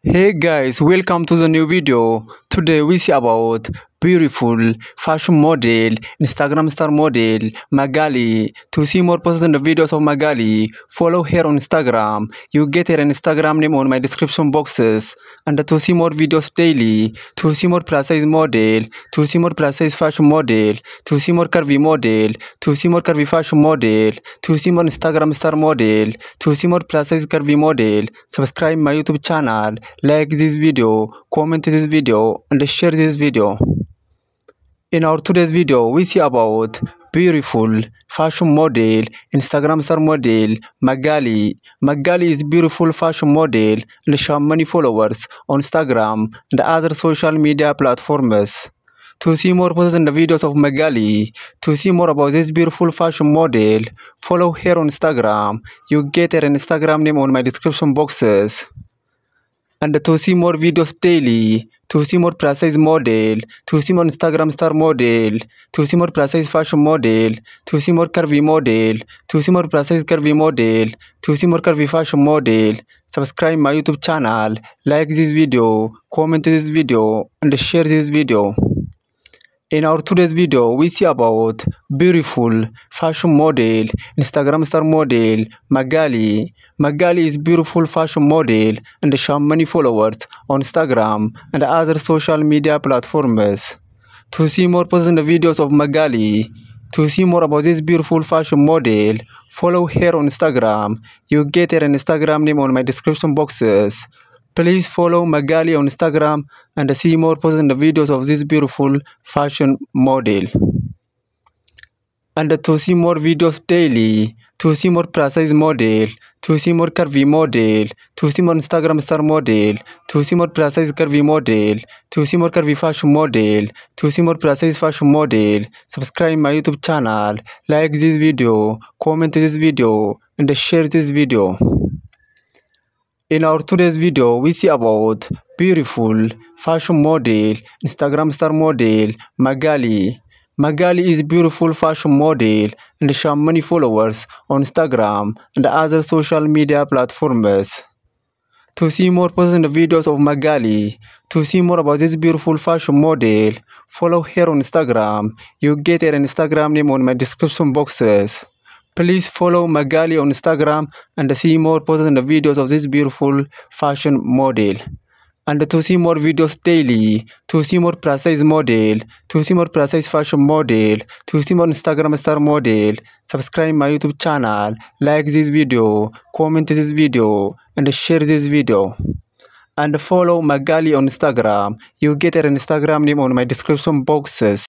Hey guys, welcome to the new video. Today we see about beautiful fashion model, Instagram star model, Magali. To see more posts and the videos of Magali, follow her on Instagram. You get her Instagram name on my description boxes. And to see more videos daily, to see more plus size model, to see more plus size fashion model, to see more curvy model, to see more curvy fashion model, to see more Instagram star model, to see more plus size curvy model, subscribe my YouTube channel, like this video, comment this video, and share this video. In our today's video, we see about beautiful fashion model, Instagram star model, Magali. Magali is beautiful fashion model and she has many followers on Instagram and other social media platforms. To see more posts and videos of Magali, to see more about this beautiful fashion model, follow her on Instagram. You get her Instagram name on my description boxes. And to see more videos daily, to see more plus size model, to see more Instagram star model, to see more plus size fashion model, to see more curvy model, to see more plus size curvy model, to see more curvy fashion model, subscribe my YouTube channel, like this video, comment this video, and share this video. In our today's video, we see about beautiful fashion model, Instagram star model, Magali. Magali is beautiful fashion model and she has many followers on Instagram and other social media platforms. To see more posts and videos of Magali, to see more about this beautiful fashion model, follow her on Instagram. You get her Instagram name on my description boxes. Please follow Magali on Instagram and see more posts and videos of this beautiful fashion model. And to see more videos daily, to see more plus size model, to see more curvy model, to see more Instagram star model, to see more plus size curvy model, to see more curvy fashion model, to see more plus size fashion model, subscribe my YouTube channel, like this video, comment this video, and share this video. In our today's video, we see about beautiful fashion model, Instagram star model, Magali. Magali is beautiful fashion model and she has many followers on Instagram and other social media platforms. To see more posts and videos of Magali, to see more about this beautiful fashion model, follow her on Instagram. You get her Instagram name on my description boxes. Please follow Magali on Instagram and see more posts and videos of this beautiful fashion model. And to see more videos daily, to see more plus size model, to see more plus size fashion model, to see more Instagram star model, subscribe my YouTube channel, like this video, comment this video, and share this video. And follow Magali on Instagram. You get her Instagram name on my description boxes.